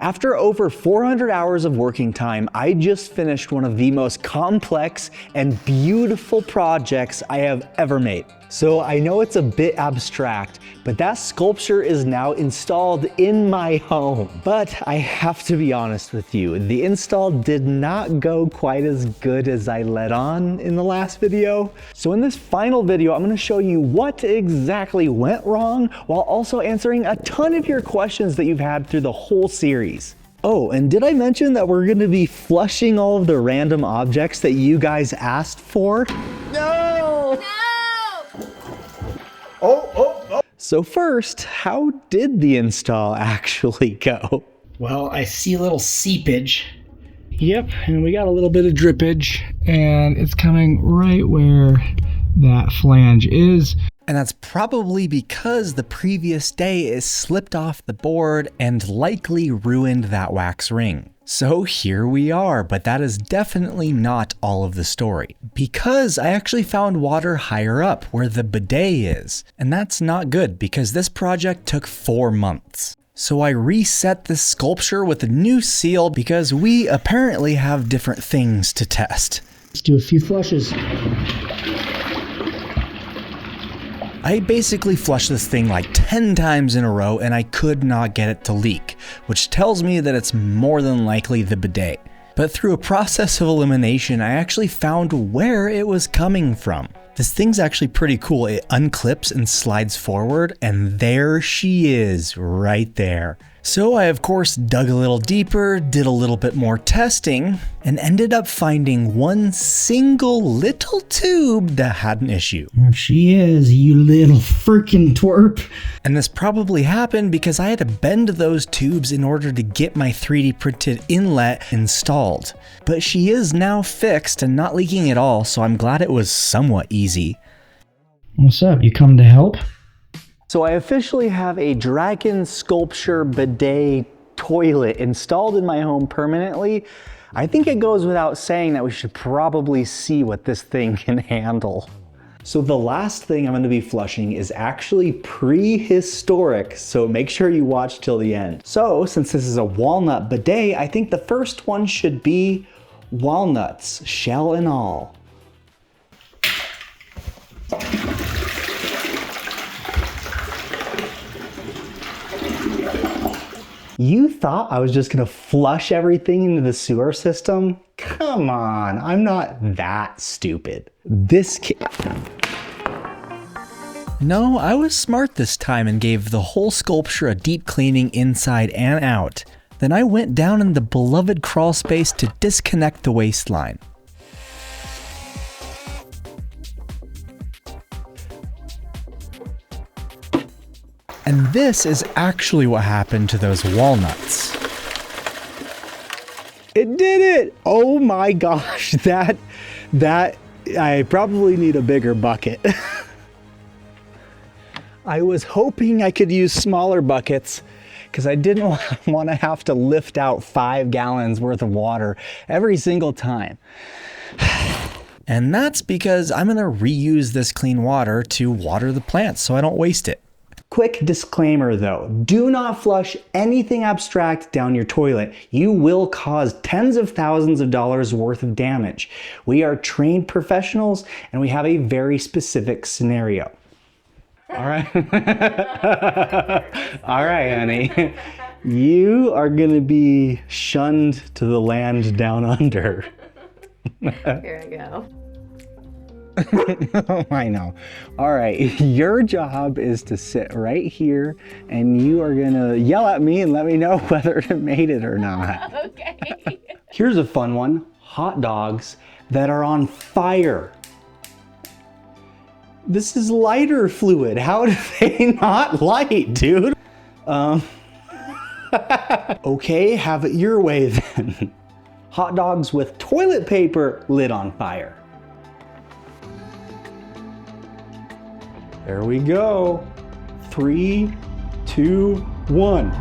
After over 400 hours of working time, I just finished one of the most complex and beautiful projects I have ever made. So I know it's a bit abstract, but that sculpture is now installed in my home. But I have to be honest with you, the install did not go quite as good as I let on in the last video. So in this final video, I'm gonna show you what exactly went wrong while also answering a ton of your questions that you've had through the whole series. Oh, and did I mention that we're gonna be flushing all of the random objects that you guys asked for? No! Oh. So first, how did the install actually go? Well, I see a little seepage. Yep, and we got a little bit of drippage, and it's coming right where that flange is. And that's probably because the previous day it slipped off the board and likely ruined that wax ring. So here we are, but that is definitely not all of the story, because I actually found water higher up where the bidet is. And that's not good because this project took 4 months. So I reset this sculpture with a new seal because we apparently have different things to test. Let's do a few flushes. I basically flushed this thing like 10 times in a row and I could not get it to leak, which tells me that it's more than likely the bidet. But through a process of elimination, I actually found where it was coming from. This thing's actually pretty cool. It unclips and slides forward, and there she is, right there. So I of course dug a little deeper, did a little bit more testing, and ended up finding one single little tube that had an issue. There she is, you little freaking twerp. And this probably happened because I had to bend those tubes in order to get my 3D printed inlet installed. But she is now fixed and not leaking at all, so I'm glad it was somewhat easy. What's up, you come to help? So I officially have a dragon sculpture bidet toilet installed in my home permanently. I think it goes without saying that we should probably see what this thing can handle. So the last thing I'm going to be flushing is actually prehistoric, so make sure you watch till the end. So since this is a walnut bidet, I think the first one should be walnuts, shell and all. You thought I was just gonna flush everything into the sewer system? Come on, I'm not that stupid. No, I was smart this time and gave the whole sculpture a deep cleaning inside and out. Then I went down in the beloved crawl space to disconnect the waistline. And this is actually what happened to those walnuts. It did it! Oh my gosh, that I probably need a bigger bucket. I was hoping I could use smaller buckets because I didn't want to have to lift out 5 gallons worth of water every single time. And that's because I'm gonna reuse this clean water to water the plants so I don't waste it. Quick disclaimer though, do not flush anything abstract down your toilet. You will cause tens of thousands of dollars worth of damage. We are trained professionals and we have a very specific scenario. All right. All right, honey. You are gonna be shunned to the land down under. Here I go. Oh, I know. All right, your job is to sit right here and you are gonna yell at me and let me know whether it made it or not. Okay. Here's a fun one. Hot dogs that are on fire. This is lighter fluid. How do they not light, dude? Okay, have it your way then. Hot dogs with toilet paper lit on fire. There we go. 3, 2, 1.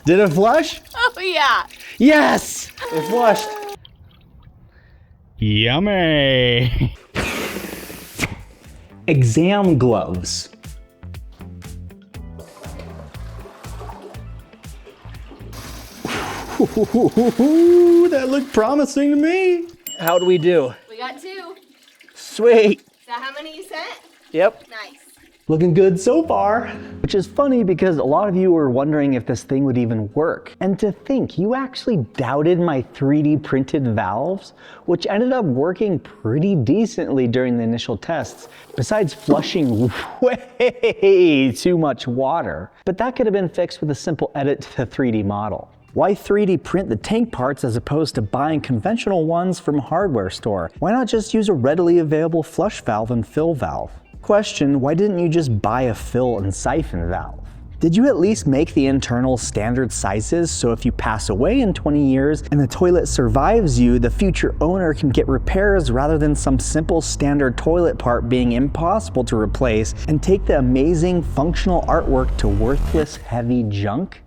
Did it flush? Oh yeah. Yes! It flushed. Yummy. Exam gloves. Ooh, that looked promising to me. How'd we do? We got 2. Sweet. Is that how many you sent? Yep. Nice. Looking good so far. Which is funny because a lot of you were wondering if this thing would even work. And to think, you actually doubted my 3D printed valves, which ended up working pretty decently during the initial tests, besides flushing way too much water. But that could have been fixed with a simple edit to the 3D model. Why 3D print the tank parts as opposed to buying conventional ones from a hardware store? Why not just use a readily available flush valve and fill valve? Question, why didn't you just buy a fill and siphon valve? Did you at least make the internal standard sizes so if you pass away in 20 years and the toilet survives you, the future owner can get repairs rather than some simple standard toilet part being impossible to replace and take the amazing functional artwork to worthless heavy junk?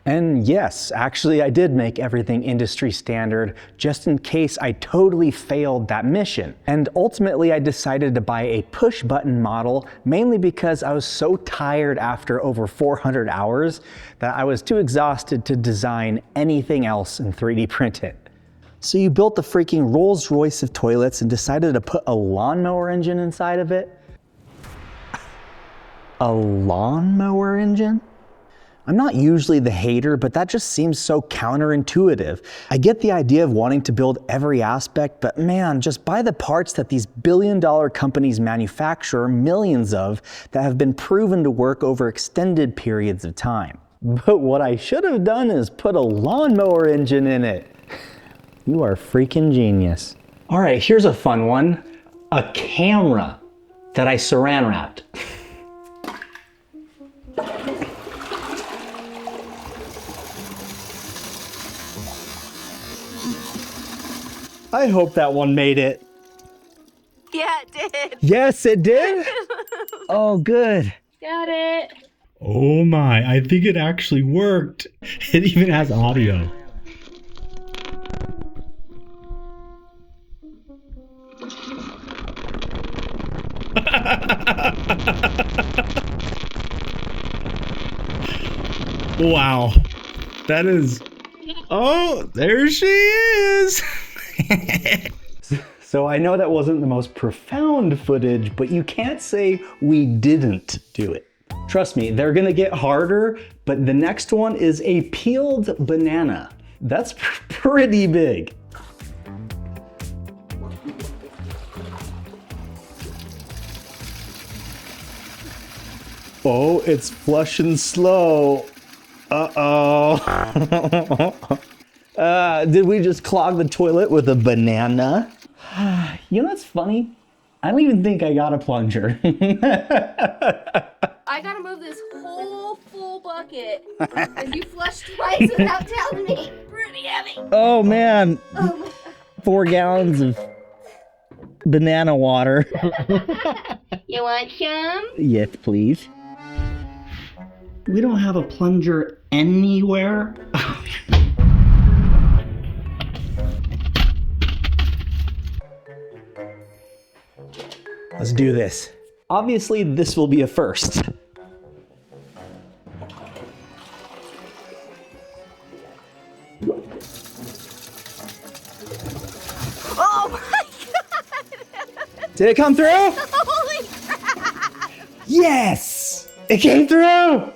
And yes, actually I did make everything industry standard just in case I totally failed that mission. And ultimately I decided to buy a push button model mainly because I was so tired after over 400 hours that I was too exhausted to design anything else and 3D print it. So you built the freaking Rolls Royce of toilets and decided to put a lawnmower engine inside of it? A lawnmower engine? I'm not usually the hater, but that just seems so counterintuitive. I get the idea of wanting to build every aspect, but man, just buy the parts that these billion-dollar companies manufacture millions of that have been proven to work over extended periods of time. But what I should have done is put a lawnmower engine in it. You are freaking genius. All right, here's a fun one. A camera that I saran wrapped. I hope that one made it. Yeah, it did. Yes, it did? Oh, good. Got it. Oh my, I think it actually worked. It even has audio. Wow. That is... Oh, there she is. So I know that wasn't the most profound footage, but you can't say we didn't do it. Trust me, they're gonna get harder, but the next one is a peeled banana. That's pretty big. Oh, it's flushing slow. Uh-oh. Did we just clog the toilet with a banana? You know what's funny? I don't even think I got a plunger. I gotta move this whole full bucket. And you flushed twice without telling me. Pretty heavy. Oh man. 4 gallons of banana water. You want some? Yes, please. We don't have a plunger anywhere. Let's do this. Obviously, this will be a first. Oh my god! Did it come through? Holy crap! Yes! It came through!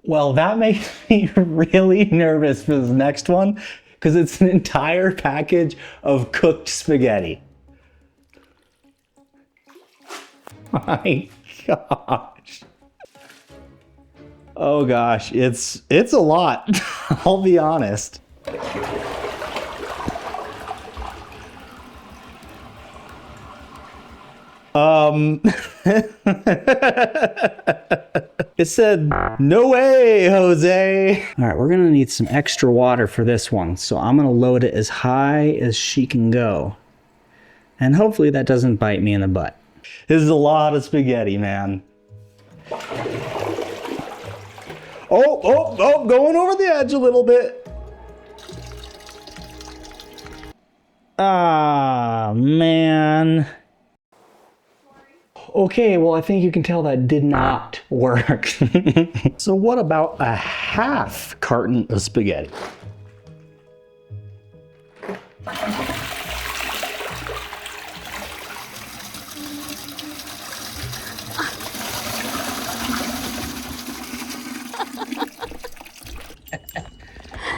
Well, that makes me really nervous for this next one because it's an entire package of cooked spaghetti. My gosh. Oh gosh, it's a lot. I'll be honest. It said, no way, Jose. All right, we're gonna need some extra water for this one, so I'm gonna load it as high as she can go. And hopefully that doesn't bite me in the butt. This is a lot of spaghetti, man. Oh, going over the edge a little bit. Ah, man. Okay, well, I think you can tell that did not work. So what about a half carton of spaghetti?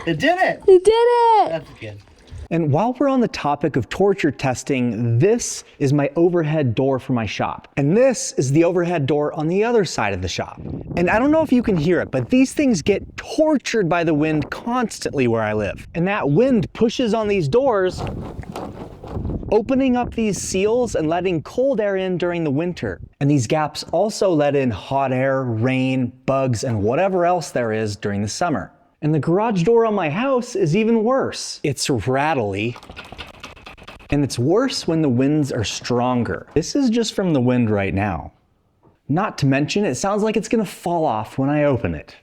It did it! You did it! That's good. And while we're on the topic of torture testing, this is my overhead door for my shop. And this is the overhead door on the other side of the shop. And I don't know if you can hear it, but these things get tortured by the wind constantly where I live. And that wind pushes on these doors, opening up these seals and letting cold air in during the winter. And these gaps also let in hot air, rain, bugs, and whatever else there is during the summer. And the garage door on my house is even worse. It's rattly, and it's worse when the winds are stronger. This is just from the wind right now. Not to mention, it sounds like it's gonna fall off when I open it.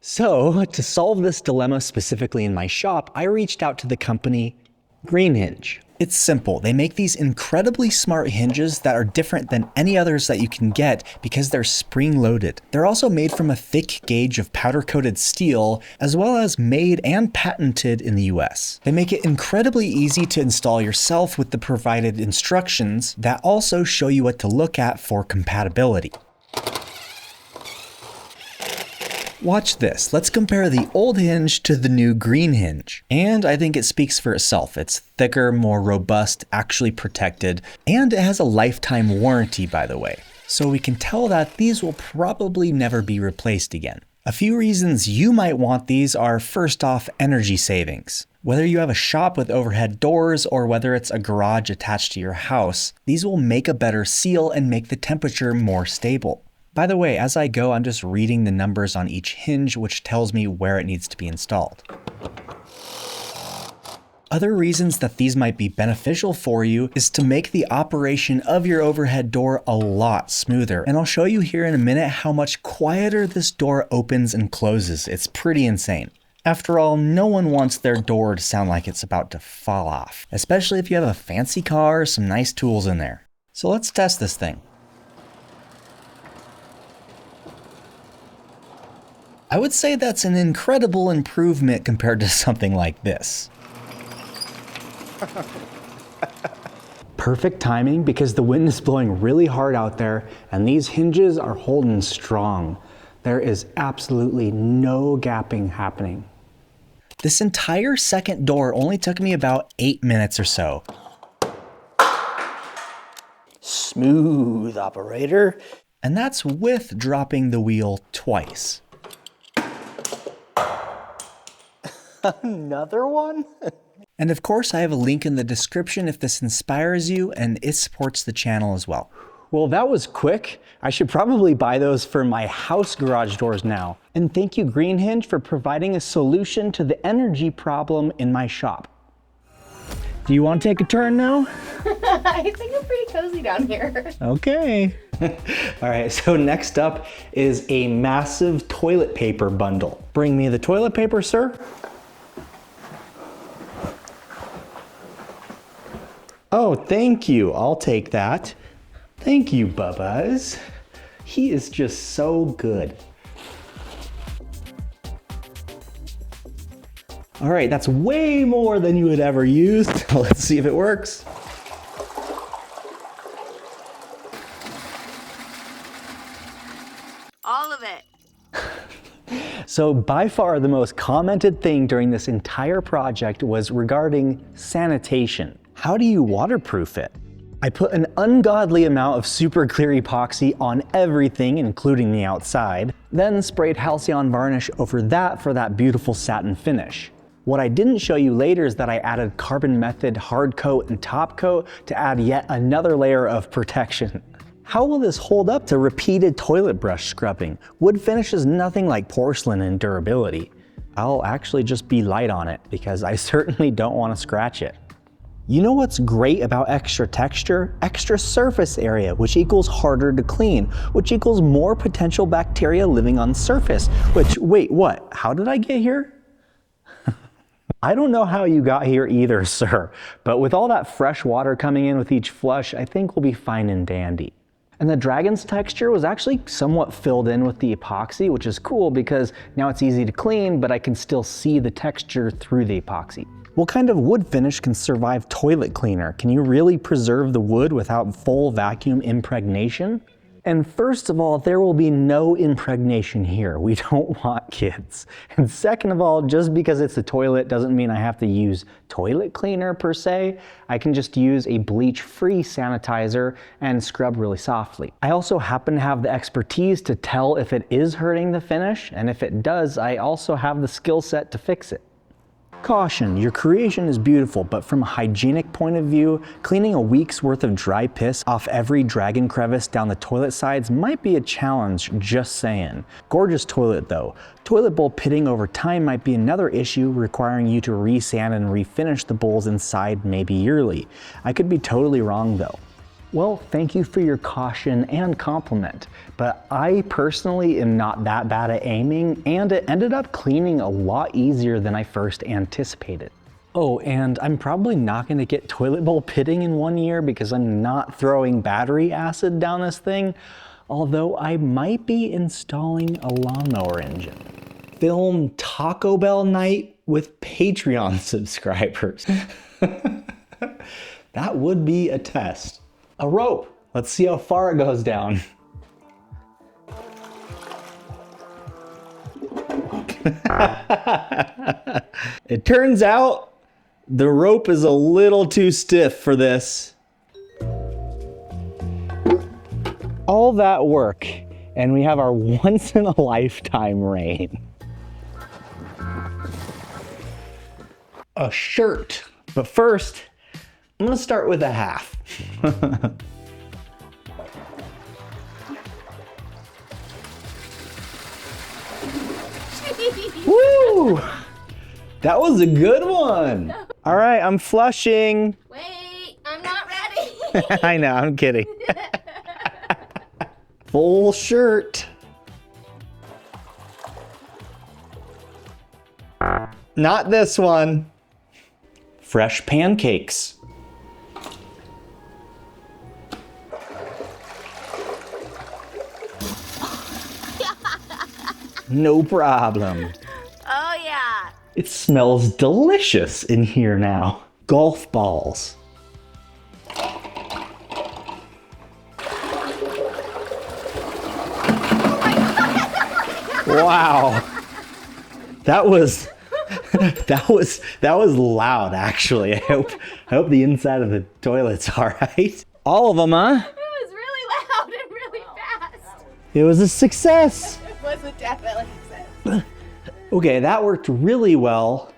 So, to solve this dilemma specifically in my shop, I reached out to the company Hinge. It's simple. They make these incredibly smart hinges that are different than any others that you can get because they're spring-loaded. They're also made from a thick gauge of powder-coated steel, as well as made and patented in the US. They make it incredibly easy to install yourself with the provided instructions that also show you what to look at for compatibility. Watch this. Let's compare the old hinge to the new green hinge. And I think it speaks for itself. It's thicker, more robust, actually protected, and it has a lifetime warranty, by the way. So we can tell that these will probably never be replaced again. A few reasons you might want these are, first off, energy savings. Whether you have a shop with overhead doors or whether it's a garage attached to your house, these will make a better seal and make the temperature more stable. By the way, as I go, I'm just reading the numbers on each hinge, which tells me where it needs to be installed. Other reasons that these might be beneficial for you is to make the operation of your overhead door a lot smoother. And I'll show you here in a minute how much quieter this door opens and closes. It's pretty insane. After all, no one wants their door to sound like it's about to fall off, especially if you have a fancy car or some nice tools in there. So let's test this thing. I would say that's an incredible improvement compared to something like this. Perfect timing because the wind is blowing really hard out there and these hinges are holding strong. There is absolutely no gapping happening. This entire second door only took me about 8 minutes or so. Smooth, operator. And that's with dropping the wheel twice. Another one? And of course, I have a link in the description if this inspires you, and it supports the channel as well. Well, that was quick. I should probably buy those for my house garage doors now. And thank you, Hinge, for providing a solution to the energy problem in my shop. Do you want to take a turn now? I think I'm pretty cozy down here. Okay. All right, so next up is a massive toilet paper bundle. Bring me the toilet paper, sir. Oh, thank you. I'll take that. Thank you, Bubba's. He is just so good. All right, that's way more than you had ever used. Let's see if it works. All of it. So by far the most commented thing during this entire project was regarding sanitation. How do you waterproof it? I put an ungodly amount of Superclear Epoxy on everything, including the outside, then sprayed Halcyon varnish over that for that beautiful satin finish. What I didn't show you later is that I added carbon method hard coat and top coat to add yet another layer of protection. How will this hold up to repeated toilet brush scrubbing? Wood finish is nothing like porcelain in durability. I'll actually just be light on it because I certainly don't want to scratch it. You know what's great about extra texture? Extra surface area, which equals harder to clean, which equals more potential bacteria living on surface, which, wait, what? How did I get here? I don't know how you got here either, sir, but with all that fresh water coming in with each flush, I think we'll be fine and dandy. And the dragon's texture was actually somewhat filled in with the epoxy, which is cool because now it's easy to clean, but I can still see the texture through the epoxy. What kind of wood finish can survive toilet cleaner? Can you really preserve the wood without full vacuum impregnation? And first of all, there will be no impregnation here. We don't want kids. And second of all, just because it's a toilet doesn't mean I have to use toilet cleaner per se. I can just use a bleach-free sanitizer and scrub really softly. I also happen to have the expertise to tell if it is hurting the finish, and if it does, I also have the skill set to fix it. Caution, your creation is beautiful, but from a hygienic point of view, cleaning a week's worth of dry piss off every dragon crevice down the toilet sides might be a challenge, just saying. Gorgeous toilet though. Toilet bowl pitting over time might be another issue, requiring you to re-sand and refinish the bowls inside maybe yearly. I could be totally wrong though. Well, thank you for your caution and compliment, but I personally am not that bad at aiming, and it ended up cleaning a lot easier than I first anticipated. Oh, and I'm probably not going to get toilet bowl pitting in 1 year because I'm not throwing battery acid down this thing, although I might be installing a lawnmower engine. Film Taco Bell night with Patreon subscribers. That would be a test. A rope. Let's see how far it goes down. It turns out the rope is a little too stiff for this. All that work, and we have our once in a lifetime rain. A shirt. But first, I'm gonna start with a half. Woo! That was a good one. All right, I'm flushing. Wait, I'm not ready. I know, I'm kidding. Full shirt. Not this one. Fresh pancakes. No problem. Oh yeah. It smells delicious in here now. Golf balls. Wow. That was loud actually. I hope the inside of the toilet's all right. All of them, huh? It was really loud and really fast. It was a success. It was a definite success. Okay, that worked really well.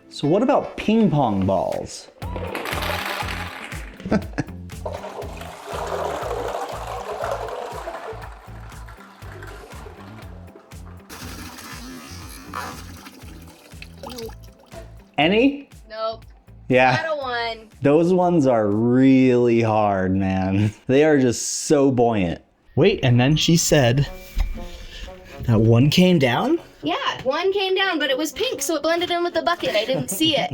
So what about ping pong balls? Any? Nope. Yeah. Not a one. Those ones are really hard, man. They are just so buoyant. Wait, and then she said that one came down? Yeah, one came down, but it was pink, so it blended in with the bucket. I didn't see it.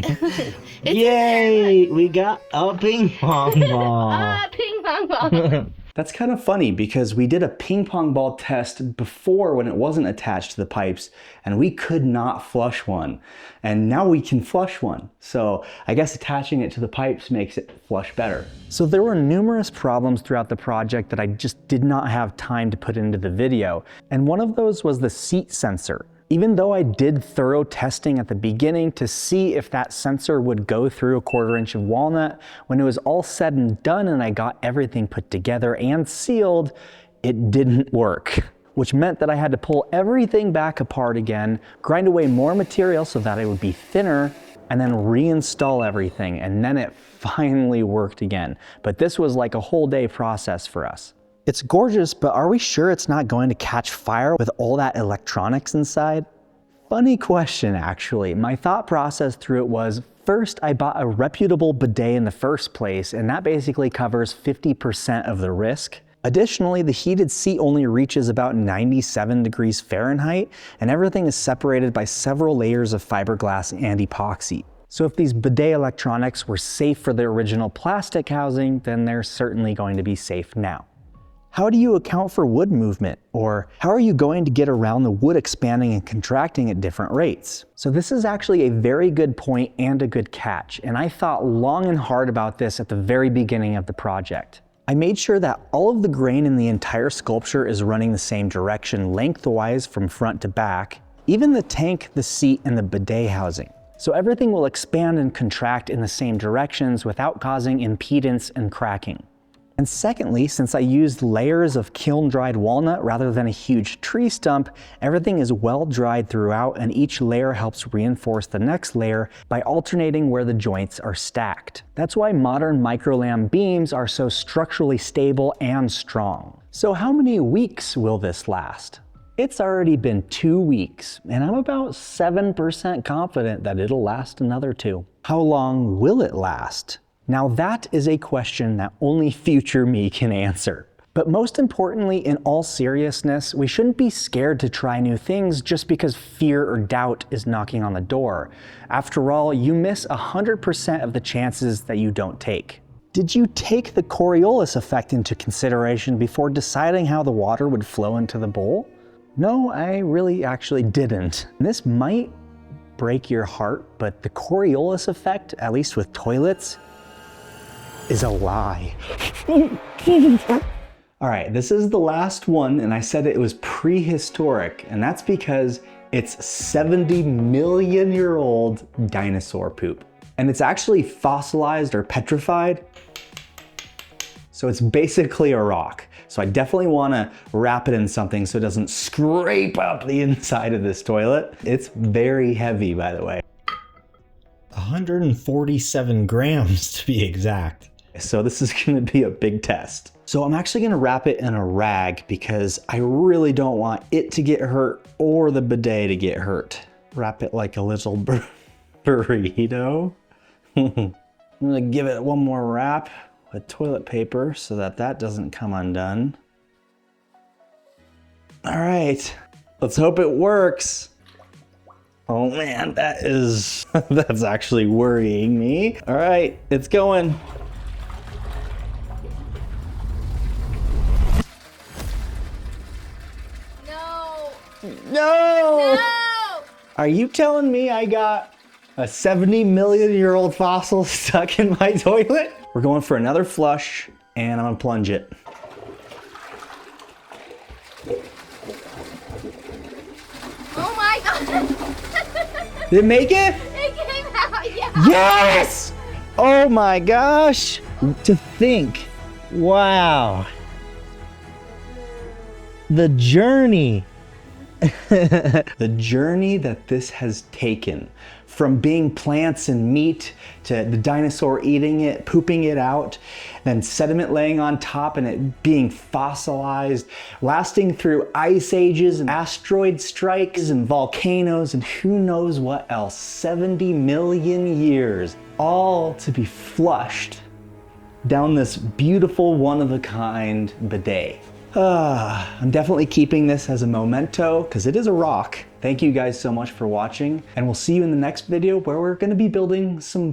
It's Yay! We got a ping pong ball. ping pong ball. That's kind of funny because we did a ping pong ball test before when it wasn't attached to the pipes and we could not flush one. And now we can flush one. So I guess attaching it to the pipes makes it flush better. So there were numerous problems throughout the project that I just did not have time to put into the video. And one of those was the seat sensor. Even though I did thorough testing at the beginning to see if that sensor would go through a 1/4 inch of walnut, when it was all said and done and I got everything put together and sealed, it didn't work. Which meant that I had to pull everything back apart again, grind away more material so that it would be thinner, and then reinstall everything, and then it finally worked again. But this was like a whole day process for us. It's gorgeous, but are we sure it's not going to catch fire with all that electronics inside? Funny question, actually. My thought process through it was, first, I bought a reputable bidet in the first place, and that basically covers 50% of the risk. Additionally, the heated seat only reaches about 97 degrees Fahrenheit, and everything is separated by several layers of fiberglass and epoxy. So if these bidet electronics were safe for the original plastic housing, then they're certainly going to be safe now. How do you account for wood movement? Or how are you going to get around the wood expanding and contracting at different rates? So this is actually a very good point and a good catch, and I thought long and hard about this at the very beginning of the project. I made sure that all of the grain in the entire sculpture is running the same direction lengthwise from front to back, even the tank, the seat, and the bidet housing. So everything will expand and contract in the same directions without causing impedance and cracking. And secondly, since I used layers of kiln-dried walnut rather than a huge tree stump, everything is well dried throughout, and each layer helps reinforce the next layer by alternating where the joints are stacked. That's why modern microlam beams are so structurally stable and strong. So how many weeks will this last? It's already been 2 weeks, and I'm about 7% confident that it'll last another 2. How long will it last? Now that is a question that only future me can answer. But most importantly, in all seriousness, we shouldn't be scared to try new things just because fear or doubt is knocking on the door. After all, you miss 100% of the chances that you don't take. Did you take the Coriolis effect into consideration before deciding how the water would flow into the bowl? No, I really actually didn't. This might break your heart, but the Coriolis effect, at least with toilets, is a lie. All right, this is the last one, and I said it was prehistoric, and that's because it's 70 million year old dinosaur poop. And it's actually fossilized or petrified, so it's basically a rock. So I definitely wanna wrap it in something so it doesn't scrape up the inside of this toilet. It's very heavy, by the way. 147 grams to be exact. So this is gonna be a big test. So I'm actually gonna wrap it in a rag because I really don't want it to get hurt or the bidet to get hurt. Wrap it like a little burrito. I'm gonna give it one more wrap with toilet paper so that that doesn't come undone. All right, let's hope it works. Oh man, that's actually worrying me. All right, it's going. No! Are you telling me I got a 70 million year old fossil stuck in my toilet? We're going for another flush, and I'm gonna plunge it. Oh my god! Did it make it? It came out, yeah! Yes! Oh my gosh! To think, wow. The journey. The journey that this has taken, from being plants and meat to the dinosaur eating it, pooping it out, then sediment laying on top and it being fossilized, lasting through ice ages and asteroid strikes and volcanoes and who knows what else. 70 million years, all to be flushed down this beautiful one-of-a-kind bidet. I'm definitely keeping this as a memento because it is a rock. Thank you guys so much for watching, and we'll see you in the next video where we're going to be building some